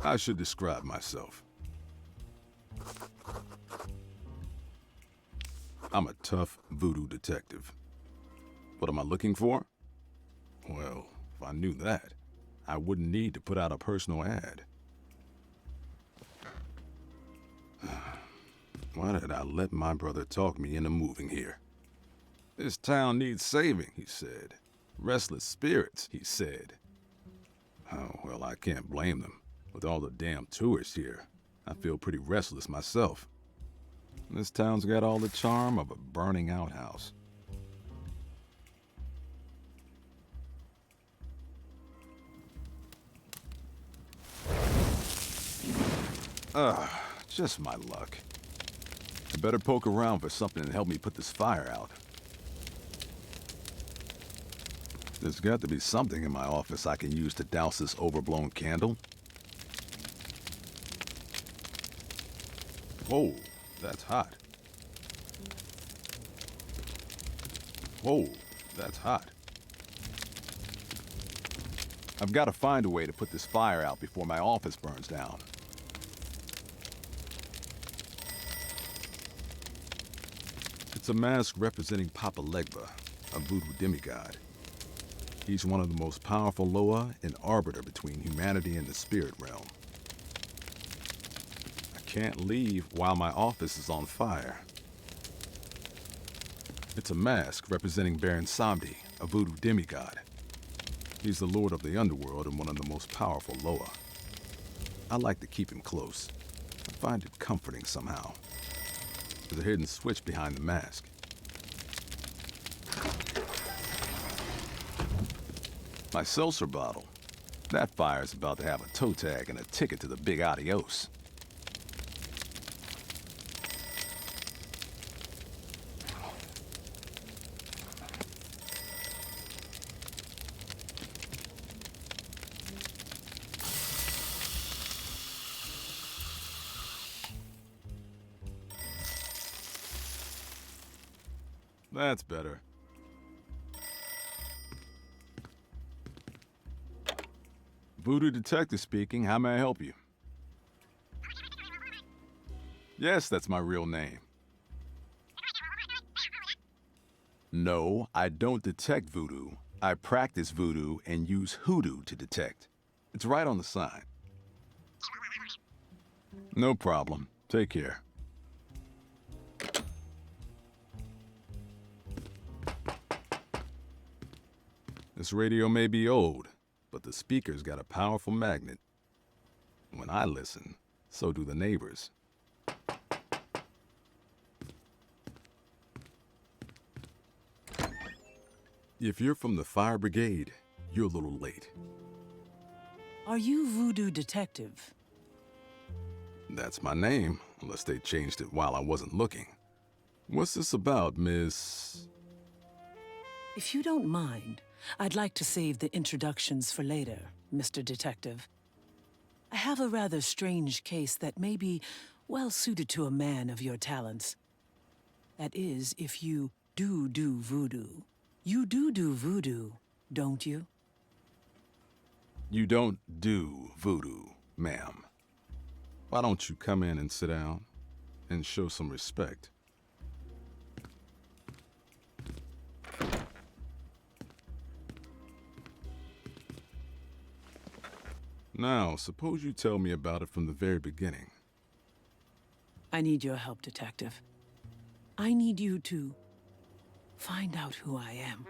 I should describe myself. I'm a tough voodoo detective. What am I looking for? Well, if I knew that, I wouldn't need to put out a personal ad. Why did I let my brother talk me into moving here? This town needs saving, he said. Restless spirits, he said. Oh, well, I can't blame them. With all the damn tourists here, I feel pretty restless myself. This town's got all the charm of a burning outhouse. Just my luck. I better poke around for something to help me put this fire out. There's got to be something in my office I can use to douse this overblown candle. Whoa, that's hot. Whoa, that's hot. I've got to find a way to put this fire out before my office burns down. It's a mask representing Papa Legba, a voodoo demigod. He's one of the most powerful Loa and arbiter between humanity and the spirit realm. I can't leave while my office is on fire. It's a mask representing Baron Samedi, a voodoo demigod. He's the lord of the underworld and one of the most powerful Loa. I like to keep him close. I find it comforting somehow. There's a hidden switch behind the mask. My seltzer bottle. That fire's about to have a toe tag and a ticket to the big adios. That's better. Voodoo Detective speaking. How may I help you? Yes, that's my real name. No, I don't detect voodoo. I practice voodoo and use hoodoo to detect. It's right on the sign. No problem. Take care. This radio may be old, but the speaker's got a powerful magnet. When I listen, so do the neighbors. If you're from the fire brigade, you're a little late. Are you Voodoo Detective? That's my name, unless they changed it while I wasn't looking. What's this about, Miss... If you don't mind, I'd like to save the introductions for later, Mr. Detective. I have a rather strange case that may be well suited to a man of your talents. That is, if you do voodoo. You do voodoo, don't you? You don't do voodoo, ma'am. Why don't you come in and sit down and show some respect? Now, suppose you tell me about it from the very beginning. I need your help, Detective. I need you to find out who I am.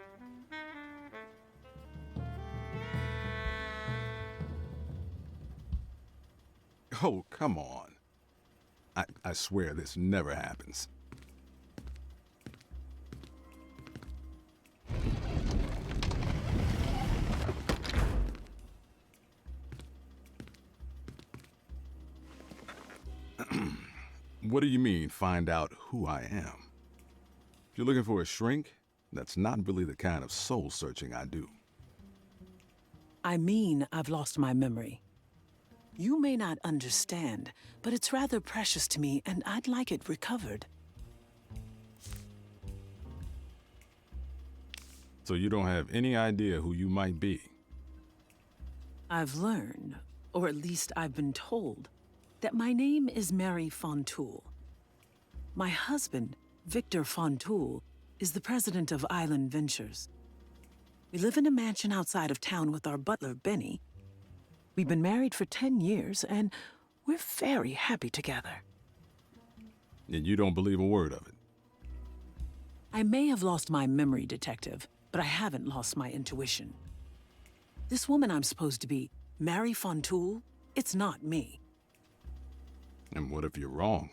Oh, come on. I swear this never happens. What do you mean, find out who I am? If you're looking for a shrink, that's not really the kind of soul-searching I do. I mean, I've lost my memory. You may not understand, but it's rather precious to me, and I'd like it recovered. So you don't have any idea who you might be? I've learned or at least I've been told, that my name is Mary Fontoul. My husband, Victor Fontoul, is the president of Island Ventures. We live in a mansion outside of town with our butler, Benny. We've been married for 10 years, and we're very happy together. And you don't believe a word of it? I may have lost my memory, Detective, but I haven't lost my intuition. This woman I'm supposed to be, Mary Fontoul, it's not me. And what if you're wrong?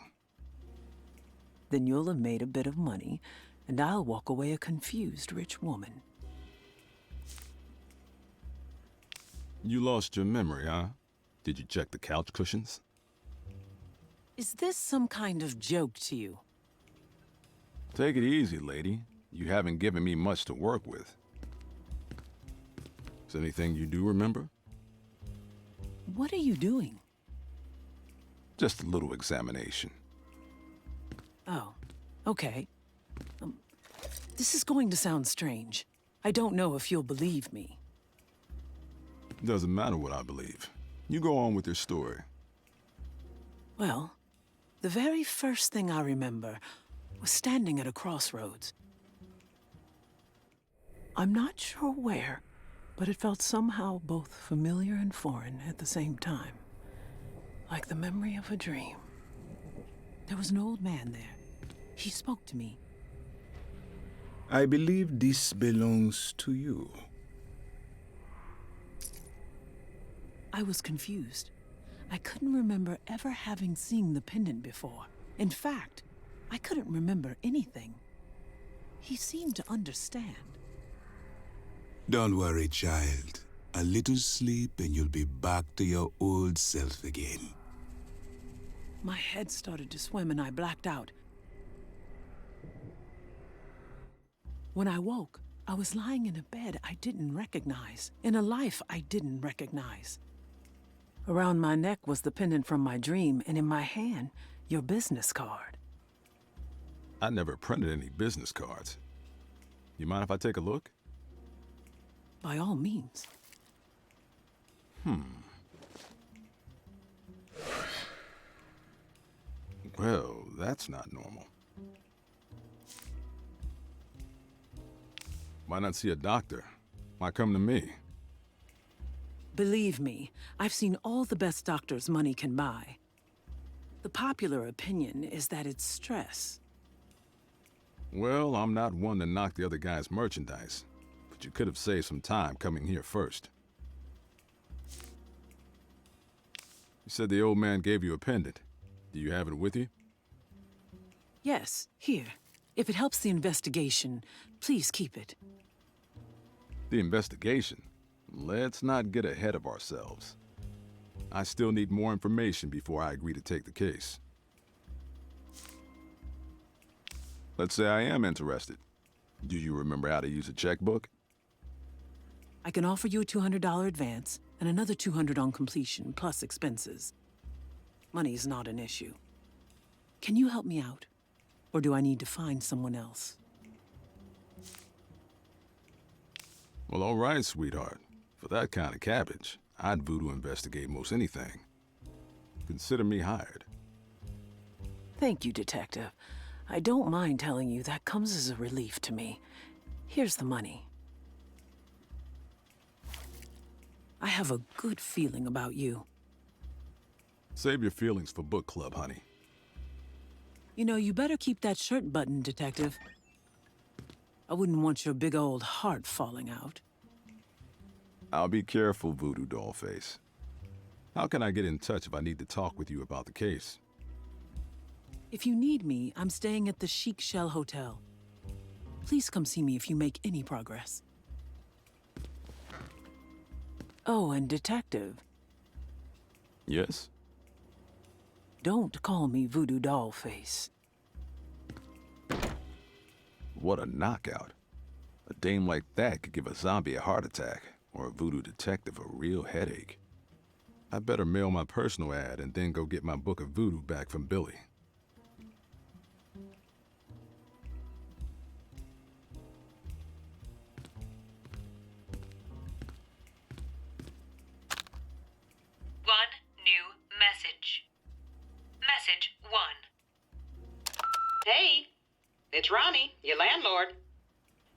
Then you'll have made a bit of money, and I'll walk away a confused rich woman. You lost your memory, huh? Did you check the couch cushions? Is this some kind of joke to you? Take it easy, lady. You haven't given me much to work with. Is there anything you do remember? What are you doing? Just a little examination. Oh, okay. This is going to sound strange. I don't know if you'll believe me. Doesn't matter what I believe. You go on with your story. Well, the very first thing I remember was standing at a crossroads. I'm not sure where, but it felt somehow both familiar and foreign at the same time. Like the memory of a dream. There was an old man there. He spoke to me. I believe this belongs to you. I was confused. I couldn't remember ever having seen the pendant before. In fact, I couldn't remember anything. He seemed to understand. Don't worry, child. A little sleep and you'll be back to your old self again. My head started to swim and I blacked out. When I woke, I was lying in a bed I didn't recognize, in a life I didn't recognize. Around my neck was the pendant from my dream, and in my hand, your business card. I never printed any business cards. You mind if I take a look? By all means. Well, that's not normal. Why not see a doctor? Why come to me? Believe me, I've seen all the best doctors money can buy. The popular opinion is that it's stress. Well, I'm not one to knock the other guy's merchandise, but you could have saved some time coming here first. You said the old man gave you a pendant. Do you have it with you? Yes, here. If it helps the investigation, please keep it. The investigation? Let's not get ahead of ourselves. I still need more information before I agree to take the case. Let's say I am interested. Do you remember how to use a checkbook? I can offer you a $200 advance and another $200 on completion, plus expenses. Money's not an issue. Can you help me out? Or do I need to find someone else? Well, all right, sweetheart. For that kind of cabbage, I'd voodoo investigate most anything. Consider me hired. Thank you, Detective. I don't mind telling you that comes as a relief to me. Here's the money. I have a good feeling about you. Save your feelings for book club, honey. You know, you better keep that shirt buttoned, Detective. I wouldn't want your big old heart falling out. I'll be careful, Voodoo Dollface. How can I get in touch if I need to talk with you about the case? If you need me, I'm staying at the Chic Shell Hotel. Please come see me if you make any progress. Oh, and Detective, Yes? don't call me Voodoo Dollface. What a knockout. A dame like that could give a zombie a heart attack, or a voodoo detective a real headache. I better mail my personal ad and then go get my book of voodoo back from Billy. Message 1. Hey, it's Ronnie, your landlord.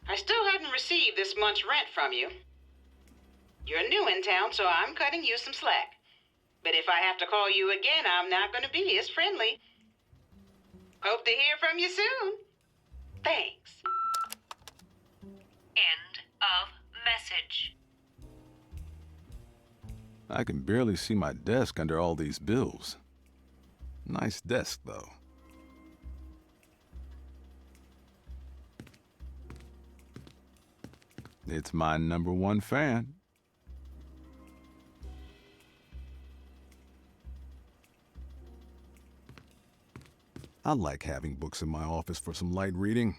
I still hadn't received this month's rent from you. You're new in town, so I'm cutting you some slack. But if I have to call you again, I'm not going to be as friendly. Hope to hear from you soon. Thanks. End of message. I can barely see my desk under all these bills. Nice desk, though. It's my #1 fan. I like having books in my office for some light reading.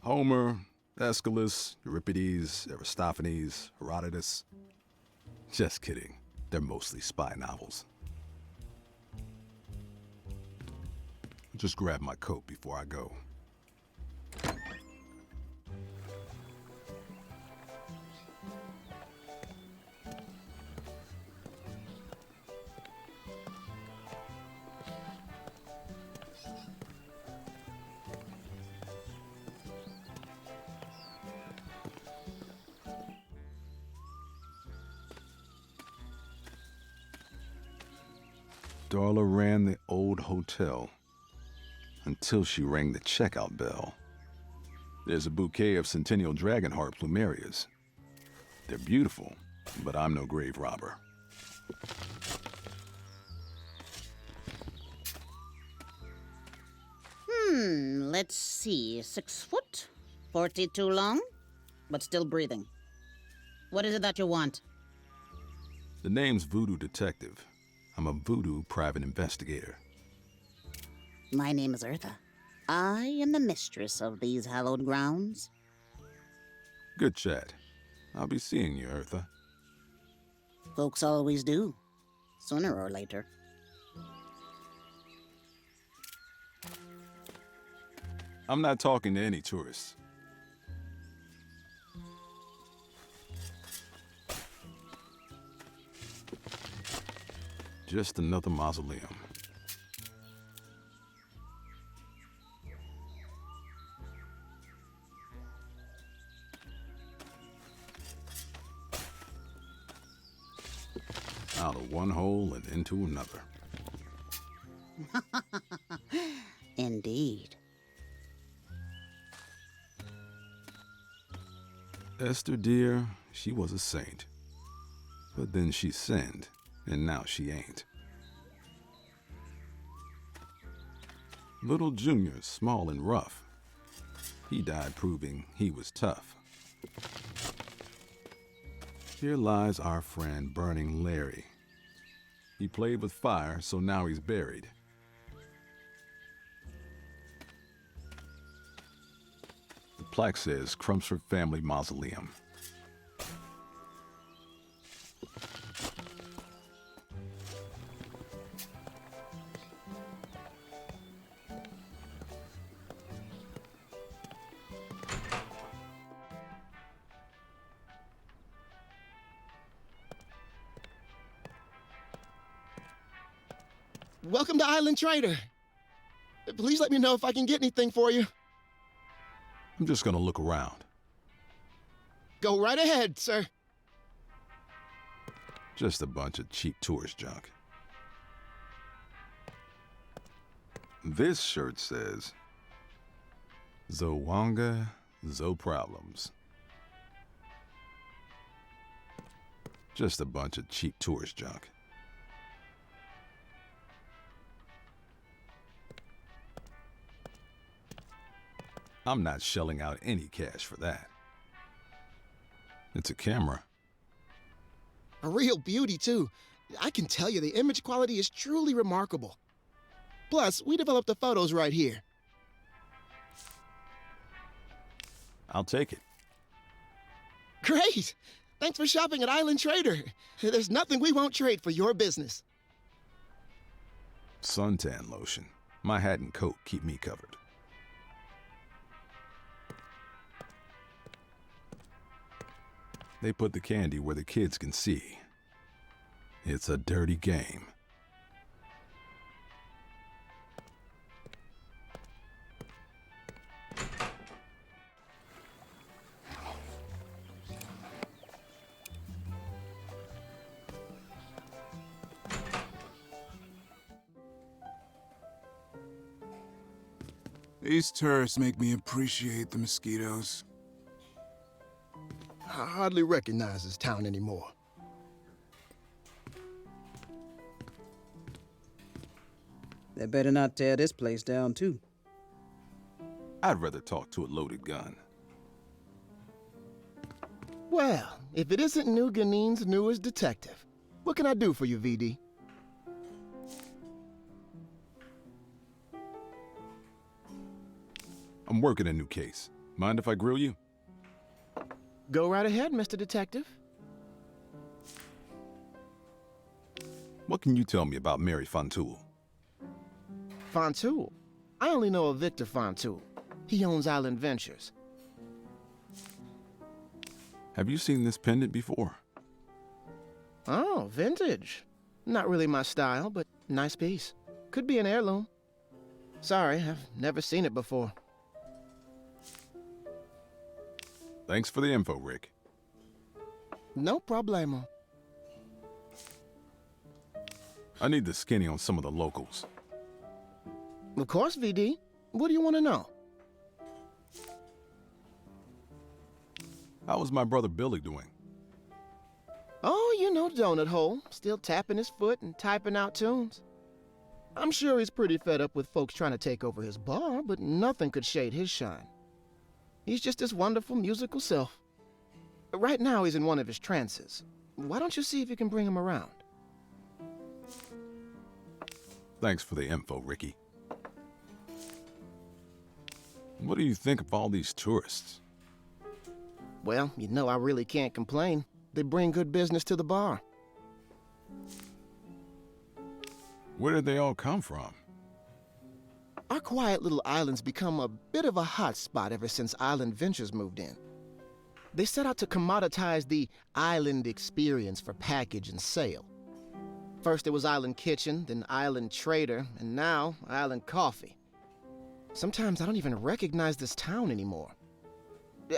Homer, Aeschylus, Euripides, Aristophanes, Herodotus. Just kidding. They're mostly spy novels. Just grab my coat before I go. Darla ran the old hotel until she rang the checkout bell. There's a bouquet of Centennial Dragonheart plumerias. They're beautiful, but I'm no grave robber. Let's see. 6 foot, 42 long, but still breathing. What is it that you want? The name's Voodoo Detective. I'm a voodoo private investigator. My name is Eartha. I am the mistress of these hallowed grounds. Good chat. I'll be seeing you, Eartha. Folks always do, sooner or later. I'm not talking to any tourists. Just another mausoleum. Out of one hole and into another. Indeed. Esther, dear, she was a saint. But then she sinned, and now she ain't. Little Junior's small and rough. He died proving he was tough. Here lies our friend Burning Larry. He played with fire, so now he's buried. The plaque says Crumpsford Family Mausoleum. Welcome to Island Trader. Please let me know if I can get anything for you. I'm just gonna look around. Go right ahead, sir. Just a bunch of cheap tourist junk. This shirt says, Zo Wanga, Zo Problems. Just a bunch of cheap tourist junk. I'm not shelling out any cash for that. It's a camera. A real beauty, too. I can tell you the image quality is truly remarkable. Plus, we developed the photos right here. I'll take it. Great! Thanks for shopping at Island Trader. There's nothing we won't trade for your business. Suntan lotion. My hat and coat keep me covered. They put the candy where the kids can see. It's a dirty game. These tourists make me appreciate the mosquitoes. I hardly recognize this town anymore. They better not tear this place down, too. I'd rather talk to a loaded gun. Well, if it isn't New Guinea's newest detective, what can I do for you, VD? I'm working a new case. Mind if I grill you? Go right ahead, Mr. Detective. What can you tell me about Mary Fontoul? Fontoul? I only know of Victor Fontoul. He owns Island Ventures. Have you seen this pendant before? Oh, vintage. Not really my style, but nice piece. Could be an heirloom. Sorry, I've never seen it before. Thanks for the info, Rick. No problemo. I need the skinny on some of the locals. Of course, VD. What do you want to know? How was my brother Billy doing? Oh, you know Donut Hole. Still tapping his foot and typing out tunes. I'm sure he's pretty fed up with folks trying to take over his bar, but nothing could shade his shine. He's just his wonderful musical self. Right now he's in one of his trances. Why don't you see if you can bring him around? Thanks for the info, Ricky. What do you think of all these tourists? Well, you know I really can't complain. They bring good business to the bar. Where did they all come from? Our quiet little island's become a bit of a hot spot ever since Island Ventures moved in. They set out to commoditize the island experience for package and sale. First it was Island Kitchen, then Island Trader, and now Island Coffee. Sometimes I don't even recognize this town anymore.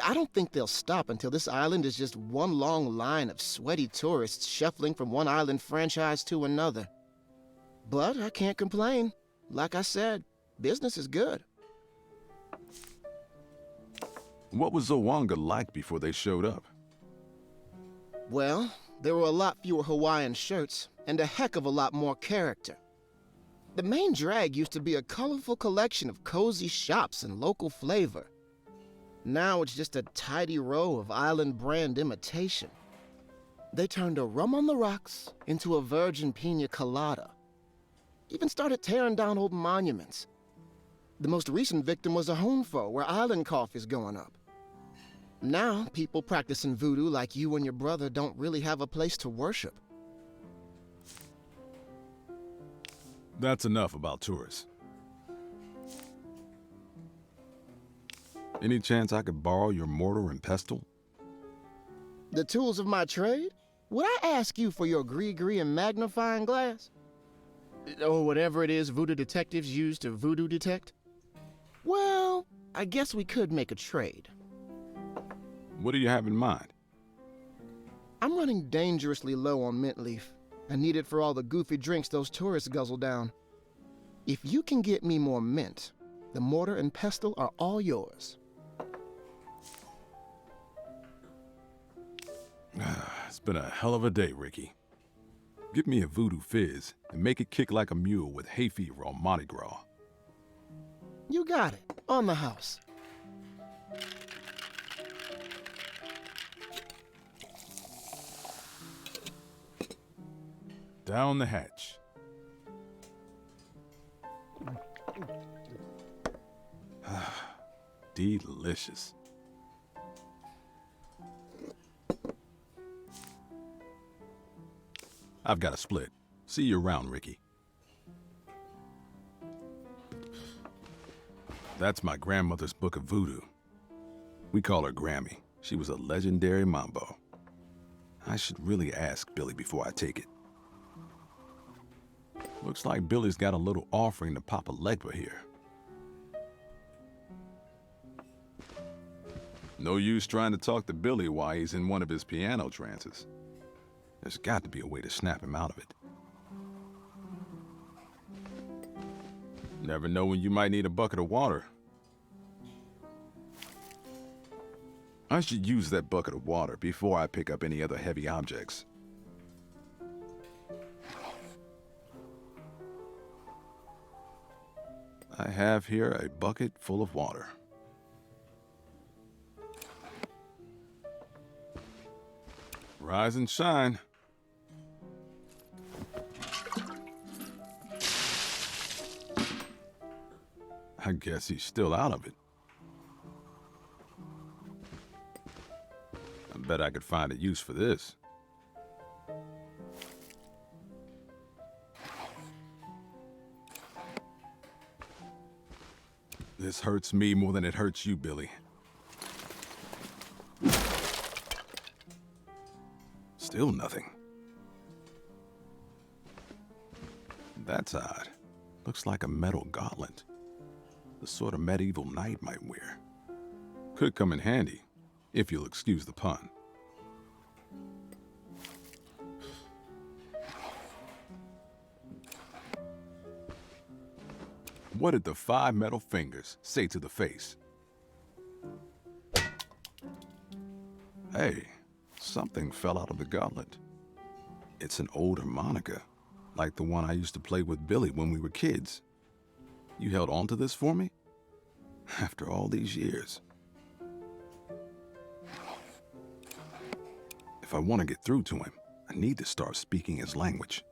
I don't think they'll stop until this island is just one long line of sweaty tourists shuffling from one island franchise to another. But I can't complain. Like I said, business is good. What was Zo Wanga like before they showed up? Well, there were a lot fewer Hawaiian shirts and a heck of a lot more character. The main drag used to be a colorful collection of cozy shops and local flavor. Now it's just a tidy row of island brand imitation. They turned a rum on the rocks into a virgin pina colada. Even started tearing down old monuments. The most recent victim was a Honfo, where island coffee's going up. Now, people practicing voodoo like you and your brother don't really have a place to worship. That's enough about tourists. Any chance I could borrow your mortar and pestle? The tools of my trade? Would I ask you for your gree-gree and magnifying glass? Or whatever it is voodoo detectives use to voodoo detect? Well, I guess we could make a trade. What do you have in mind? I'm running dangerously low on mint leaf. I need it for all the goofy drinks those tourists guzzle down. If you can get me more mint, the mortar and pestle are all yours. It's been a hell of a day, Ricky. Give me a voodoo fizz and make it kick like a mule with hay fever on Mardi Gras. You got it. On the house. Down the hatch. Delicious. I've got a split. See you around, Ricky. That's my grandmother's book of voodoo. We call her Grammy. She was a legendary mambo. I should really ask Billy before I take it. Looks like Billy's got a little offering to Papa Legba here. No use trying to talk to Billy while he's in one of his piano trances. There's got to be a way to snap him out of it. Never know when you might need a bucket of water. I should use that bucket of water before I pick up any other heavy objects. I have here a bucket full of water. Rise and shine. I guess he's still out of it. I bet I could find a use for this. This hurts me more than it hurts you, Billy. Still nothing. That's odd. Looks like a metal gauntlet. The sort of medieval knight might wear. Could come in handy, if you'll excuse the pun. What did the 5 metal fingers say to the face? Hey, something fell out of the gauntlet. It's an old harmonica, like the one I used to play with Billy when we were kids. You held on to this for me? After all these years. If I want to get through to him, I need to start speaking his language.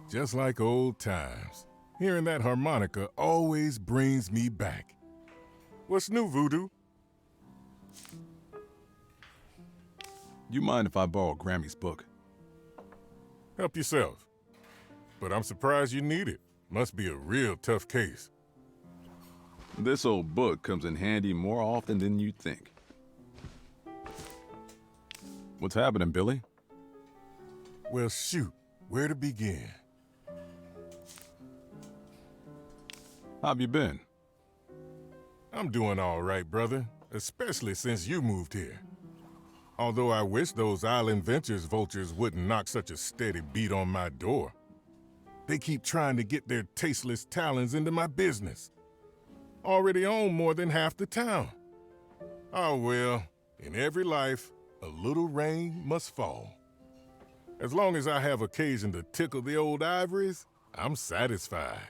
Just like old times. Hearing that harmonica always brings me back. What's new, Voodoo? You mind if I borrow Grammy's book? Help yourself. But I'm surprised you need it. Must be a real tough case. This old book comes in handy more often than you'd think. What's happening, Billy? Well, shoot. Where to begin? How've you been? I'm doing all right, brother, especially since you moved here. Although I wish those Island Ventures vultures wouldn't knock such a steady beat on my door. They keep trying to get their tasteless talons into my business. Already own more than half the town. Oh well, in every life, a little rain must fall. As long as I have occasion to tickle the old ivories, I'm satisfied.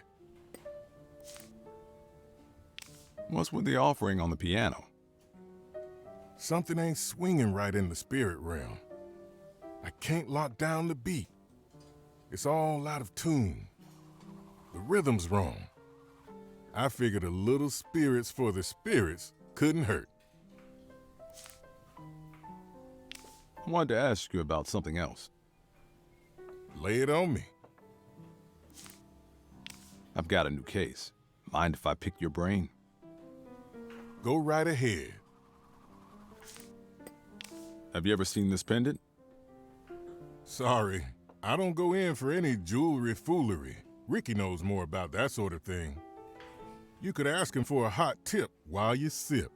What's with the offering on the piano? Something ain't swinging right in the spirit realm. I can't lock down the beat. It's all out of tune. The rhythm's wrong. I figured a little spirits for the spirits couldn't hurt. I wanted to ask you about something else. Lay it on me. I've got a new case. Mind if I pick your brain? Go right ahead. Have you ever seen this pendant? Sorry, I don't go in for any jewelry foolery. Ricky knows more about that sort of thing. You could ask him for a hot tip while you sip.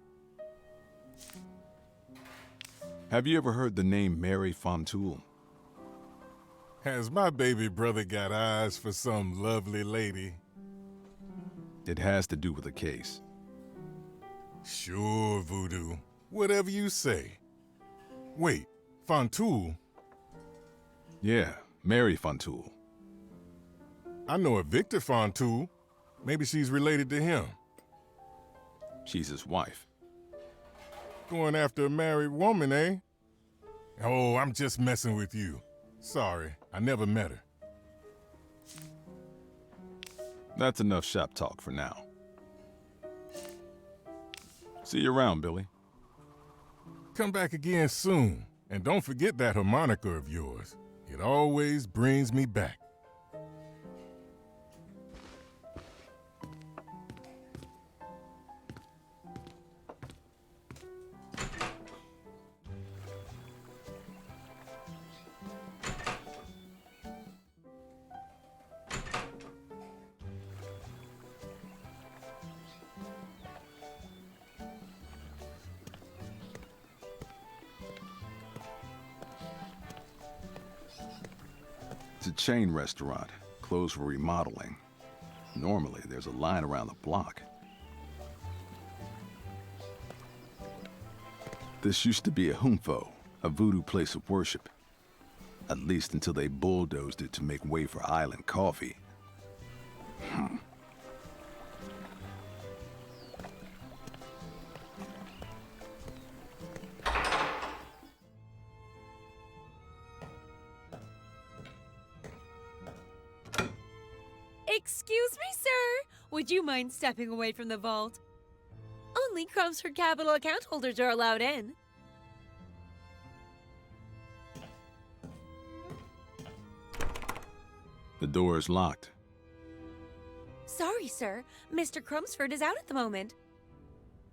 Have you ever heard the name Mary Fontoul? Has my baby brother got eyes for some lovely lady? It has to do with the case. Sure, Voodoo. Whatever you say. Wait, Fontoul? Yeah, Mary Fontoul. I know a Victor Fontoul. Maybe she's related to him. She's his wife. Going after a married woman, eh? Oh, I'm just messing with you. Sorry, I never met her. That's enough shop talk for now. See you around, Billy. Come back again soon, and don't forget that harmonica of yours. It always brings me back. It's a chain restaurant, closed for remodeling. Normally, there's a line around the block. This used to be a humfo, a voodoo place of worship. At least until they bulldozed it to make way for island coffee. Excuse me, sir. Would you mind stepping away from the vault? Only Chelmsford Capital account holders are allowed in. The door is locked. Sorry, sir. Mr. Chelmsford is out at the moment.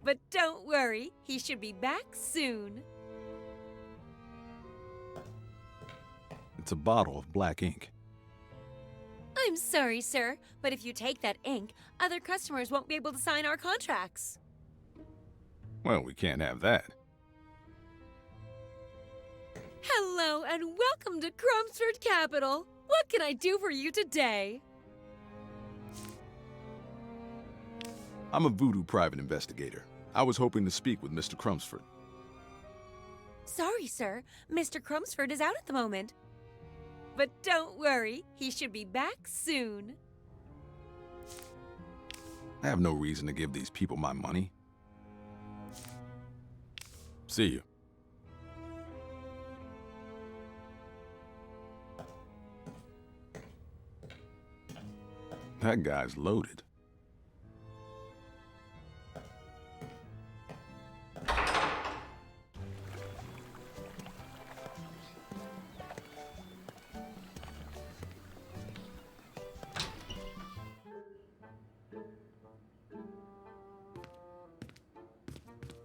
But don't worry, he should be back soon. It's a bottle of black ink. I'm sorry, sir, but if you take that ink, other customers won't be able to sign our contracts. Well, we can't have that. Hello and welcome to Chelmsford Capital. What can I do for you today? I'm a voodoo private investigator. I was hoping to speak with Mr. Chelmsford. Sorry, sir. Mr. Chelmsford is out at the moment. But don't worry, he should be back soon. I have no reason to give these people my money. See you. That guy's loaded.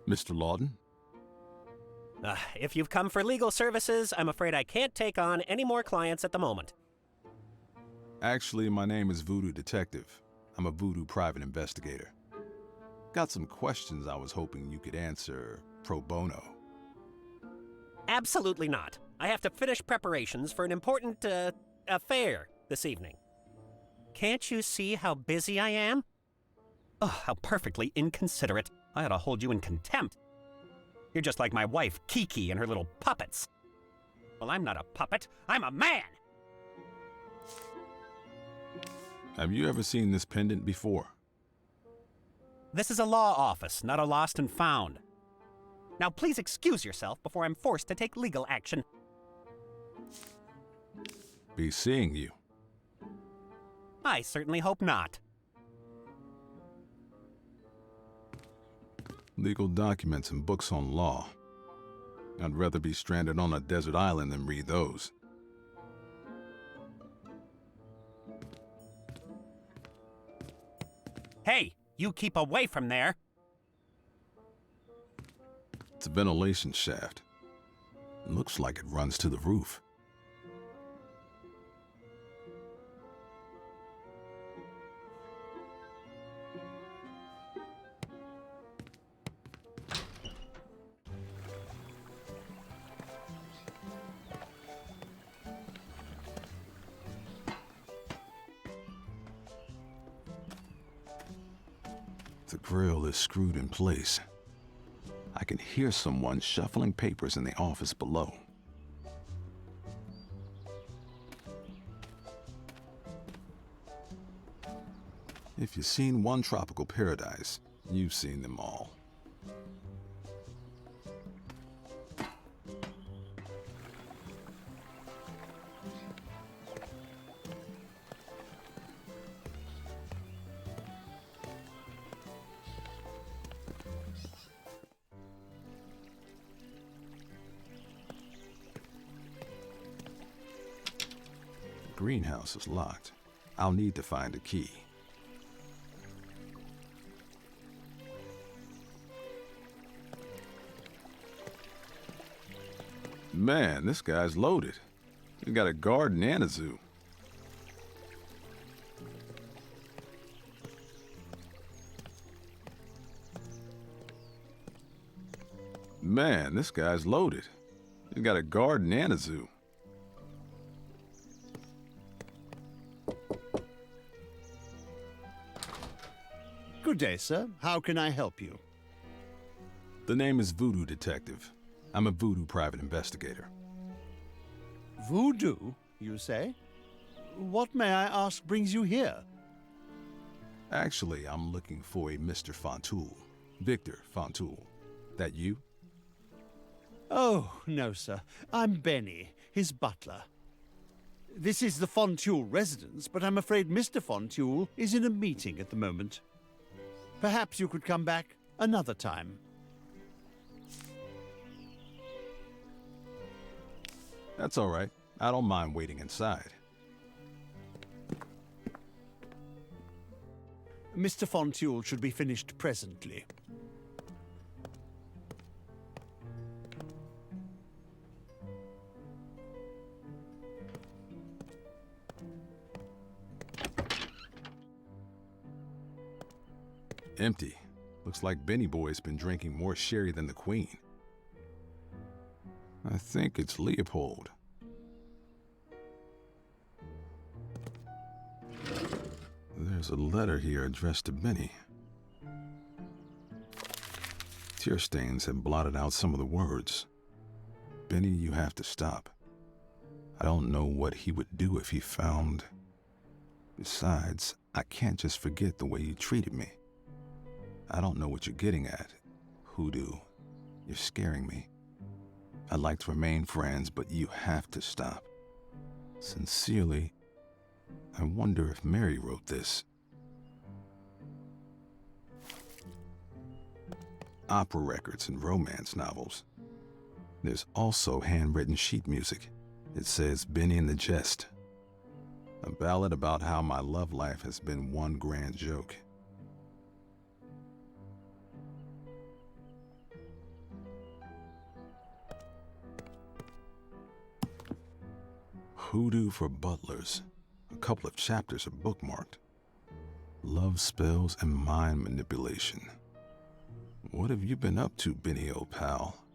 Mr. Lawton? If you've come for legal services, I'm afraid I can't take on any more clients at the moment. Actually, my name is Voodoo Detective. I'm a voodoo private investigator. Got some questions I was hoping you could answer pro bono. Absolutely not. I have to finish preparations for an important, affair this evening. Can't you see how busy I am? Oh, how perfectly inconsiderate. I ought to hold you in contempt. You're just like my wife, Kiki, and her little puppets. Well, I'm not a puppet. I'm a man! Have you ever seen this pendant before? This is a law office, not a lost and found. Now please excuse yourself before I'm forced to take legal action. Be seeing you. I certainly hope not. Legal documents and books on law. I'd rather be stranded on a desert island than read those. Hey, you keep away from there. It's a ventilation shaft. It looks like it runs to the roof. The grill is screwed in place. I can hear someone shuffling papers in the office below. If you've seen one tropical paradise, you've seen them all. The greenhouse is locked. I'll need to find a key. Man, this guy's loaded. He's got a garden and a zoo. Man, this guy's loaded. He's got a garden and a zoo. Good day, sir. How can I help you? The name is Voodoo Detective. I'm a voodoo private investigator. Voodoo, you say? What, may I ask, brings you here? Actually, I'm looking for a Mr. Fontoul. Victor Fontoul. That you? Oh, no, sir. I'm Benny, his butler. This is the Fontoul residence, but I'm afraid Mr. Fontoul is in a meeting at the moment. Perhaps you could come back another time. That's all right. I don't mind waiting inside. Mr. Fontoul should be finished presently. Empty. Looks like Benny Boy's been drinking more sherry than the Queen. I think it's Leopold. There's a letter here addressed to Benny. Tear stains have blotted out some of the words. Benny, you have to stop. I don't know what he would do if he found... Besides, I can't just forget the way you treated me. I don't know what you're getting at, Hoodoo. You're scaring me. I'd like to remain friends, but you have to stop. Sincerely, I wonder if Mary wrote this. Opera records and romance novels. There's also handwritten sheet music. It says Benny and the Jest. A ballad about how my love life has been one grand joke. Hoodoo for butlers. A couple of chapters are bookmarked. Love spells and mind manipulation. What have you been up to, Benny, old pal?